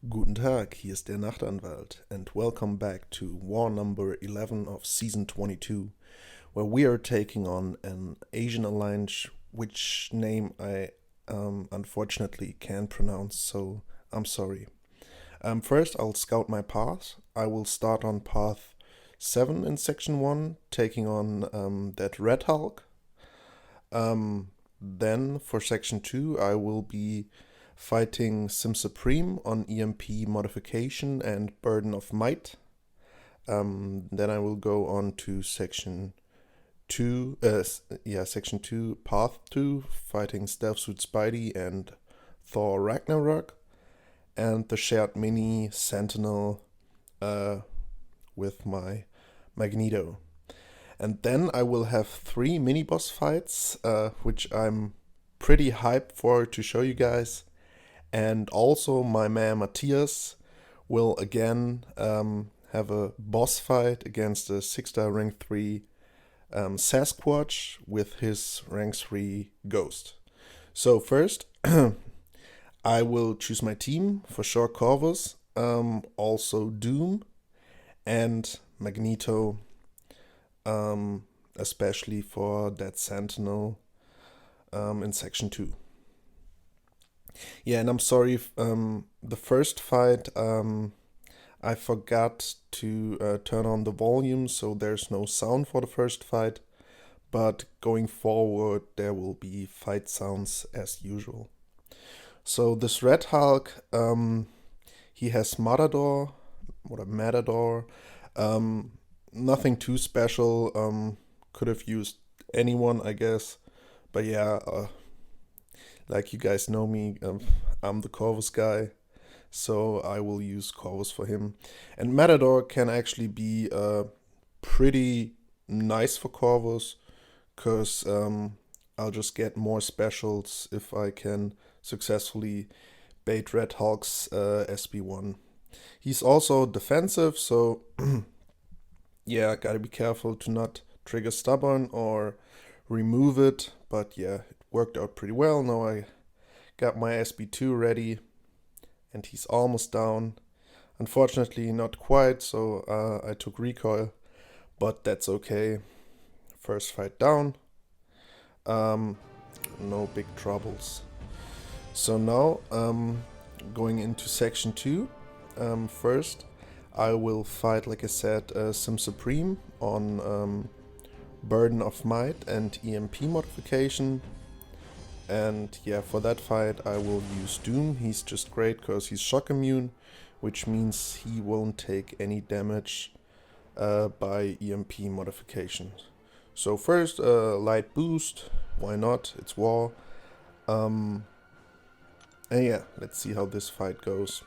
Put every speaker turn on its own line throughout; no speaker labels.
Guten Tag, hier ist der Nachtanwalt, and welcome back to war number 11 of season 22, where we are taking on an Asian alliance, which name I unfortunately can't pronounce, so I'm sorry. First, I'll scout my path. I will start on path 7 in section 1, taking on that Red Hulk. Then, for section 2, I will be fighting Sim Supreme on EMP modification and Burden of Might. Then I will go on to section 2, section 2, path 2, fighting Stealth Suit Spidey and Thor Ragnarok, and the shared mini Sentinel with my Magneto. And then I will have 3 mini boss fights, which I'm pretty hyped for to show you guys. And also, my man Mathias will again have a boss fight against a 6-star rank 3 Sasquatch with his rank 3 Ghost. So, first, I will choose my team. For sure, Corvus, also Doom, and Magneto, especially for that Sentinel in section 2. Yeah, and I'm sorry, the first fight, I forgot to turn on the volume, so there's no sound for the first fight. But going forward, there will be fight sounds as usual. So this Red Hulk, he has Matador, nothing too special. Could have used anyone, I guess. But yeah, like you guys know me, I'm the Corvus guy, so I will use Corvus for him. And Matador can actually be pretty nice for Corvus, because I'll just get more specials if I can successfully bait Red Hulk's SB1. He's also defensive, so yeah, gotta be careful to not trigger Stubborn or remove it, but yeah, it worked out pretty well. Now I got my SB2 ready, and he's almost down. Unfortunately, not quite, so I took recoil, but that's okay. First fight down. No big troubles. So now, going into section 2, first I will fight, like I said, Sim Supreme on Burden of Might and EMP modification. And yeah, for that fight I will use Doom. He's just great because he's shock immune, which means he won't take any damage by EMP modifications. So first, light boost, why not? It's war. And yeah, let's see how this fight goes.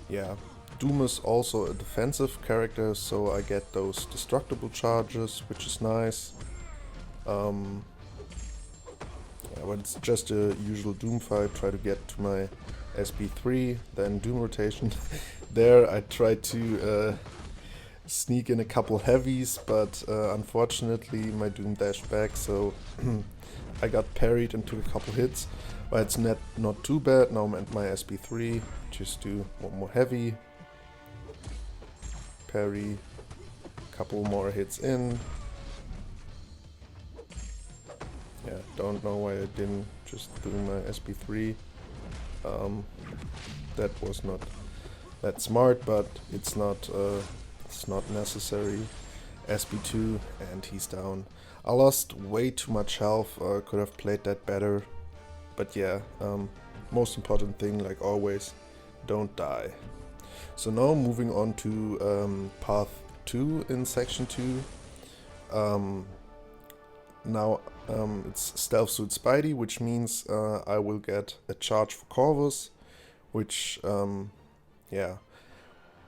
Yeah, Doom is also a defensive character, so I get those destructible charges, which is nice. Yeah, but it's just a usual Doom fight. Try to get to my SB3, then Doom rotation. There I tried to sneak in a couple heavies, but unfortunately my Doom dashed back, so I got parried and took a couple hits. But it's not too bad. Now I'm at my SB3. Just do one more heavy. Parry. Couple more hits in. Yeah, don't know why I didn't just do my SB3. That was not that smart, but it's not necessary. SB2, and he's down. I lost way too much health. Could have played that better. But yeah, most important thing, like always, don't die. So now moving on to path 2 in section 2. Now it's Stealth Suit Spidey, which means I will get a charge for Corvus, which yeah,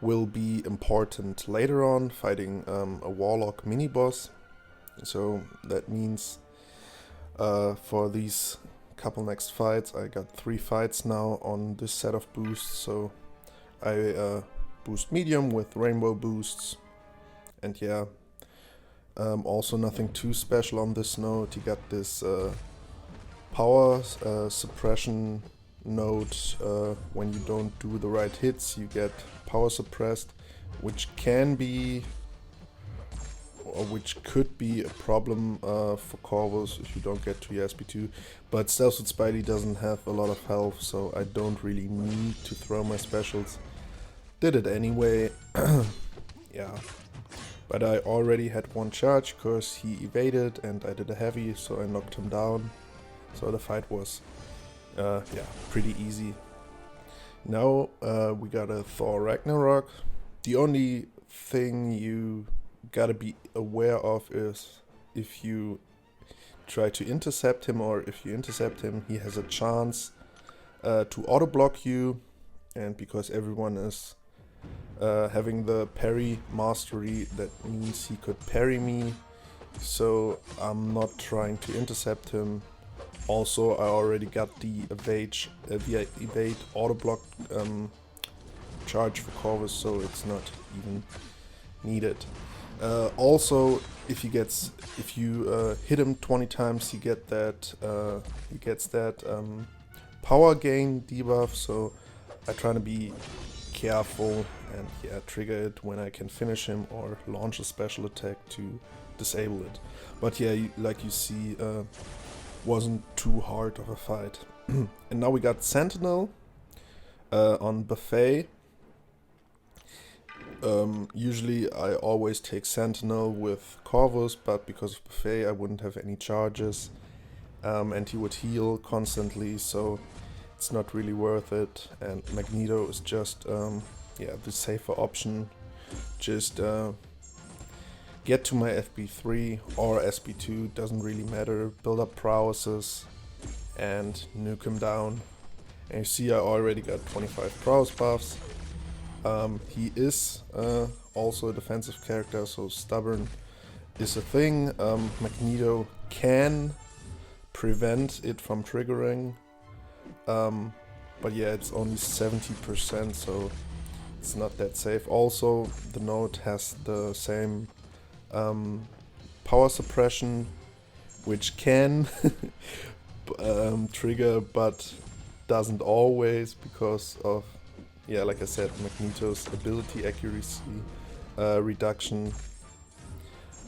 will be important later on, fighting a Warlock mini boss. So that means for these couple next fights, I got 3 fights now on this set of boosts. So I boost medium with rainbow boosts, and yeah, Also nothing too special on this node. You got this power suppression node. When you don't do the right hits, you get power suppressed, which can be, or which could be a problem for Corvus if you don't get to your SP2. But Stealth with Spidey doesn't have a lot of health, so I don't really need to throw my specials. Did it anyway. Yeah. But I already had one charge because he evaded and I did a heavy, so I knocked him down. So the fight was yeah, pretty easy. Now we got a Thor Ragnarok. The only thing you gotta be aware of is if you try to intercept him, or if you intercept him, he has a chance to auto block you, and because everyone is having the parry mastery, that means he could parry me, so I'm not trying to intercept him. Also, I already got the evade auto block charge for Corvus, so it's not even needed. Also, if you hit him 20 times, he gets that power gain debuff. So I try to be careful and yeah, trigger it when I can finish him or launch a special attack to disable it. But yeah, like you see, wasn't too hard of a fight. And now we got Sentinel on Buffet. Usually I always take Sentinel with Corvus, but because of Buffet I wouldn't have any charges, and he would heal constantly, so it's not really worth it. And Magneto is just yeah, the safer option. Just get to my FB3 or SB2, doesn't really matter, build up prowesses and nuke him down. And you see I already got 25 prowess buffs. He is also a defensive character, so stubborn is a thing. Magneto can prevent it from triggering, but yeah, it's only 70%, so it's not that safe. Also, the node has the same power suppression, which can trigger, but doesn't always, because of, yeah, like I said, Magneto's ability accuracy reduction.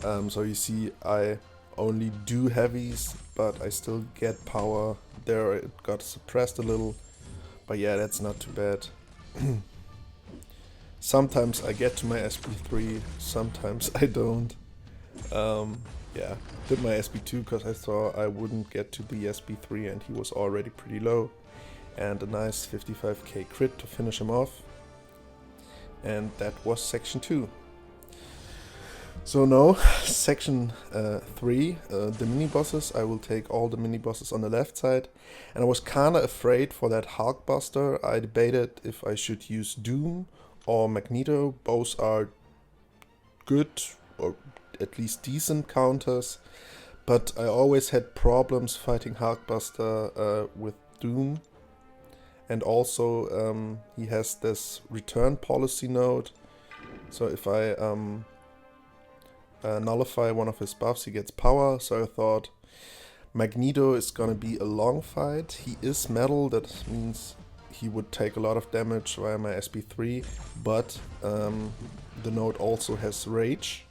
So you see I only do heavies, but I still get power. There it got suppressed a little, but yeah, that's not too bad. Sometimes I get to my SP3, sometimes I don't. Yeah, did my SP2 because I thought I wouldn't get to the SP3 and he was already pretty low. And a nice 55k crit to finish him off. And that was section 2. So now, section 3, the mini-bosses. I will take all the mini-bosses on the left side. And I was kinda afraid for that Hulkbuster. I debated if I should use Doom or Magneto. Both are good, or at least decent counters. But I always had problems fighting Hulkbuster with Doom. And also he has this return policy node, so if I nullify one of his buffs, he gets power. So I thought Magneto is gonna be a long fight. He is metal, that means he would take a lot of damage via my SP3, but the node also has rage,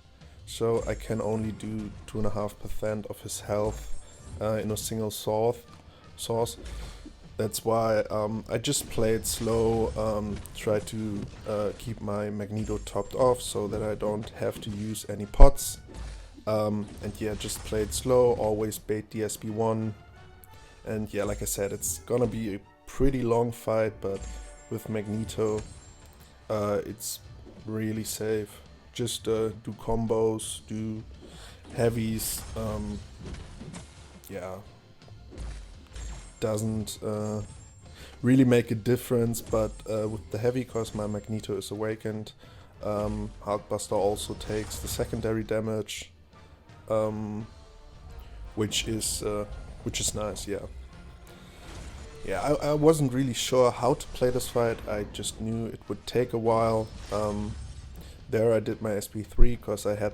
so I can only do 2.5% of his health in a single source. That's why I just played slow, tried to keep my Magneto topped off so that I don't have to use any pots. And yeah, just played slow, always bait the SB1. And yeah, like I said, it's gonna be a pretty long fight, but with Magneto, it's really safe. Just do combos, do heavies, yeah. Doesn't really make a difference, but with the heavy, cause my Magneto is awakened, Hulkbuster also takes the secondary damage, which is nice. Yeah, I wasn't really sure how to play this fight. I just knew it would take a while. There I did my SP3 because I had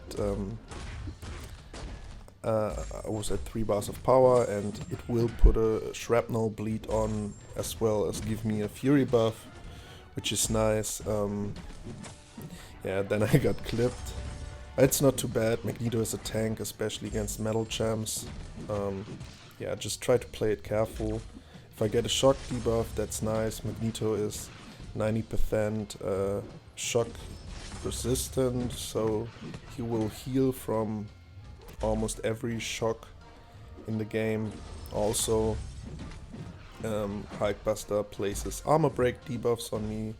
I was at 3 bars of power, and it will put a shrapnel bleed on as well as give me a fury buff, which is nice. Yeah, then I got clipped. It's not too bad. Magneto is a tank, especially against metal champs. Yeah, just try to play it careful. If I get a shock debuff, that's nice. Magneto is 90% shock resistant, so he will heal from almost every shock in the game. Also, Hulkbuster places armor break debuffs on me,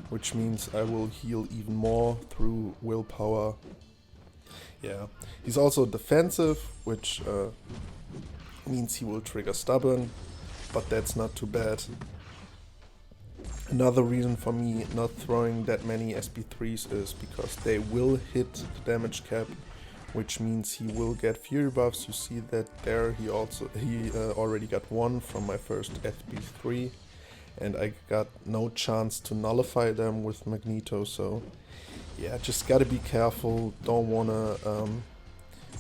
which means I will heal even more through willpower. Yeah, he's also defensive, which means he will trigger stubborn, but that's not too bad. Another reason for me not throwing that many SP3s is because they will hit the damage cap, which means he will get fury buffs. You see that there. He already got one from my first SP3, and I got no chance to nullify them with Magneto. So yeah, just gotta be careful. Don't wanna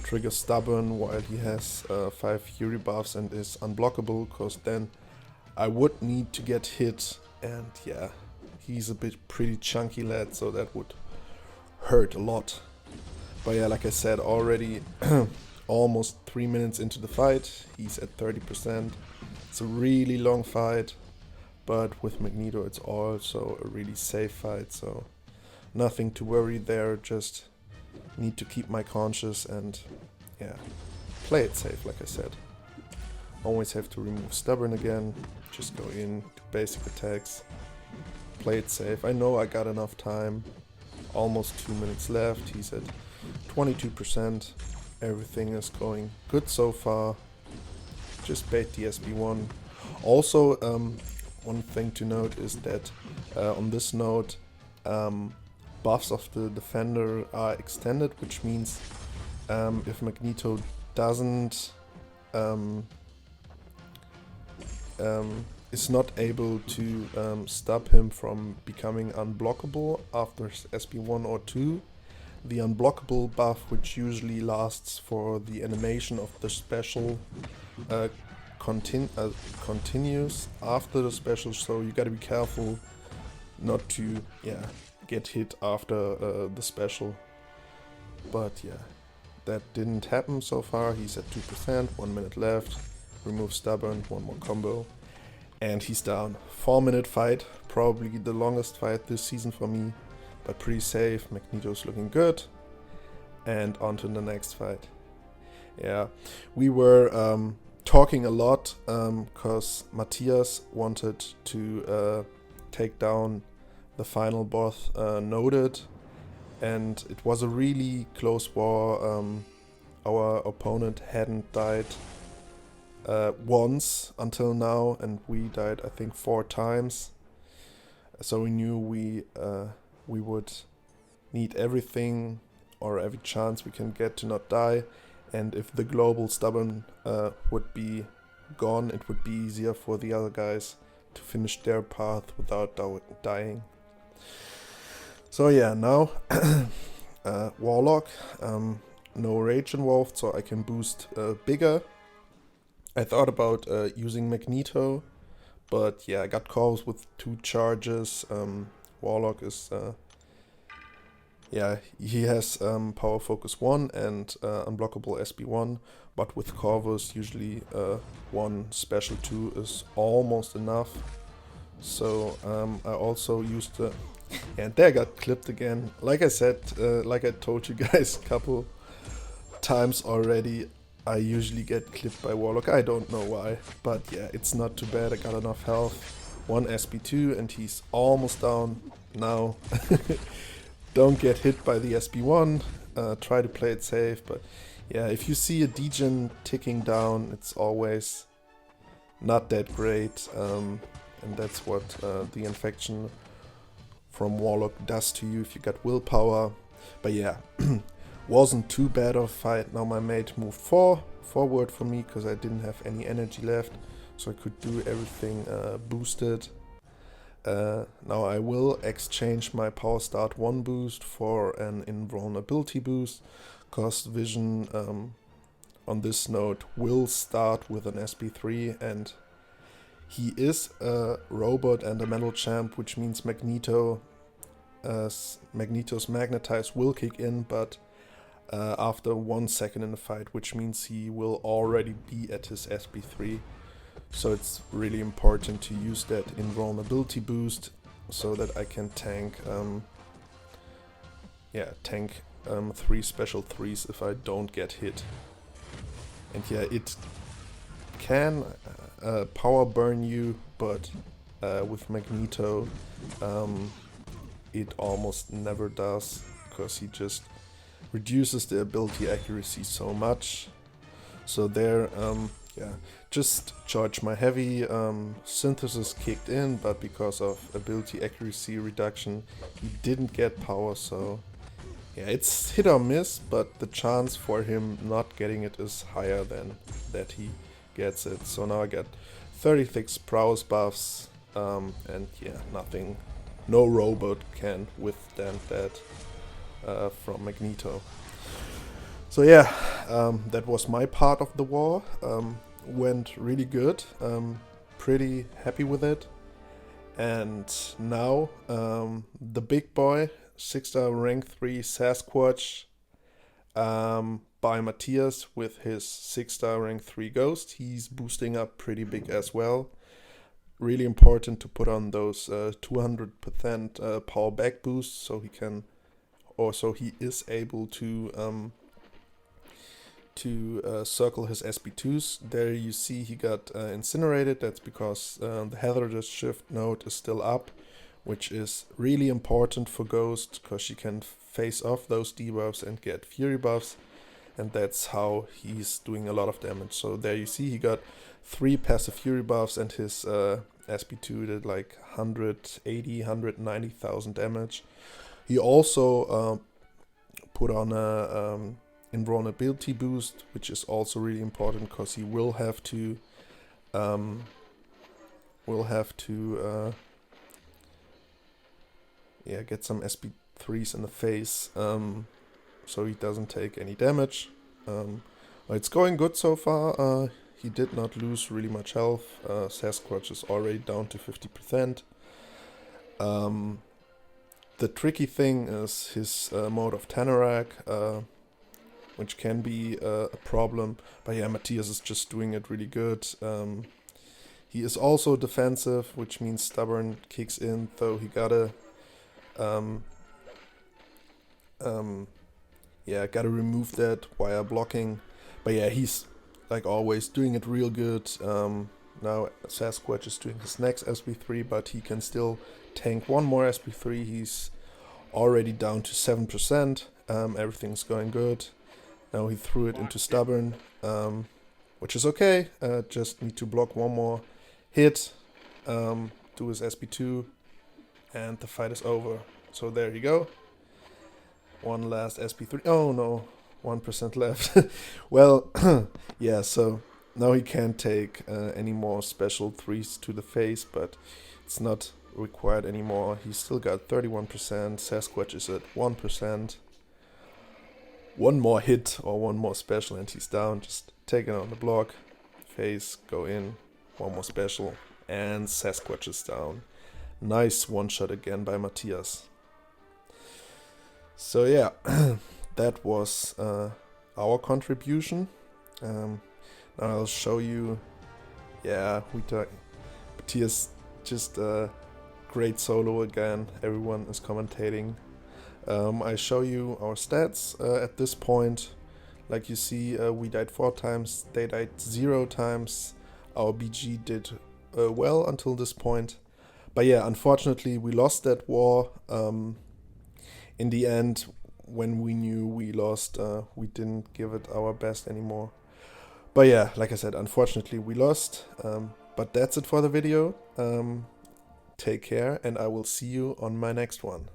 trigger stubborn while he has 5 fury buffs and is unblockable, because then I would need to get hit, and yeah, he's a pretty chunky lad, so that would hurt a lot. But yeah, like I said already, almost 3 minutes into the fight, he's at 30%. It's a really long fight, but with Magneto it's also a really safe fight, so nothing to worry there. Just need to keep my conscious and yeah, play it safe, like I said. Always have to remove stubborn again, just go in, do basic attacks, play it safe. I know I got enough time, almost 2 minutes left, he's at 22%, everything is going good so far, just bait the SB1. Also, one thing to note is that on this node, buffs of the defender are extended, which means if Magneto doesn't is not able to stop him from becoming unblockable after SB1 or 2, the unblockable buff, which usually lasts for the animation of the special, continues after the special, so you gotta be careful not to get hit after the special. But yeah, that didn't happen so far. He's at 2%, 1 minute left, remove stubborn, one more combo, and he's down. 4-minute fight, probably the longest fight this season for me, but pretty safe. Magneto's looking good, and on to the next fight. Yeah, we were talking a lot because Mathias wanted to take down the final boss Noted, and it was a really close war. Our opponent hadn't died once until now, and we died I think 4 times, so we knew we would need everything or every chance we can get to not die, and if the global stubborn would be gone, it would be easier for the other guys to finish their path without dying. So yeah, now Warlock, no rage involved, so I can boost bigger. I thought about using Magneto, but yeah, I got calls with 2 charges. Warlock is he has power focus 1 and unblockable SB1, but with Corvus usually 1 special 2 is almost enough. So I also used the and there I got clipped again. Like I said, like I told you guys a couple times already, I usually get clipped by Warlock. I don't know why, but yeah, it's not too bad. I got enough health. 1 SB2 and he's almost down now. Don't get hit by the SB1. Try to play it safe, but yeah, if you see a degen ticking down, it's always not that great, and that's what the infection from Warlock does to you if you got willpower. But yeah, wasn't too bad of a fight. Now my mate moved forward for me because I didn't have any energy left, so I could do everything boosted. Now I will exchange my power start 1 boost for an invulnerability boost, cause vision on this node will start with an SP3, and he is a robot and a metal champ, which means Magneto's Magnetize will kick in, but after 1 second in the fight, which means he will already be at his SP3. So it's really important to use that invulnerability boost so that I can tank 3 special 3s if I don't get hit. And yeah, it can power burn you, but with Magneto it almost never does, because he just reduces the ability accuracy so much. So there, just charge my heavy. Synthesis kicked in, but because of ability accuracy reduction, he didn't get power. So yeah, it's hit or miss, but the chance for him not getting it is higher than that he gets it. So now I get 36 prowess buffs, and yeah, no robot can withstand that from Magneto. So yeah, that was my part of the war. Went really good, pretty happy with it. And now the big boy, 6-star rank 3 Sasquatch, by Mathias with his 6-star rank 3 Ghost. He's boosting up pretty big as well. Really important to put on those 200% power back boosts, so he can, or so he is able to circle his SP2s. There you see he got incinerated. That's because the hazardous shift node is still up, which is really important for Ghost, because she can face off those debuffs and get fury buffs, and that's how he's doing a lot of damage. So there you see he got 3 passive fury buffs, and his SP2 did like 190,000 damage. He also put on a invulnerability boost, which is also really important, because he will have to get some SP3s in the face, so he doesn't take any damage. It's going good so far. He did not lose really much health. Sasquatch is already down to 50%. The tricky thing is his mode of Tanarak, which can be a problem. But yeah, Mathias is just doing it really good. He is also defensive, which means stubborn kicks in, though he gotta remove that via blocking. But yeah, he's like always doing it real good. Now Sasquatch is doing his next SP3, but he can still tank one more SP3. He's already down to 7%. Everything's going good. Now he threw it into stubborn, which is okay. Just need to block one more hit, do his SP2, and the fight is over. So there you go. One last SP3. Oh no, 1% left. Well, yeah, so now he can't take any more special 3s to the face, but it's not required anymore. He's still got 31%. Sasquatch is at 1%. One more hit or one more special and he's down. Just take it on the block, face, go in, one more special, and Sasquatch is down. Nice one shot again by Mathias. So yeah, that was our contribution. Now I'll show you. Yeah, Mathias just great solo again. Everyone is commentating. I show you our stats at this point. Like you see, we died 4 times, they died 0 times. Our BG did well until this point. But yeah, unfortunately we lost that war. In the end, when we knew we lost, we didn't give it our best anymore. But yeah, like I said, unfortunately we lost. But that's it for the video. Take care, and I will see you on my next one.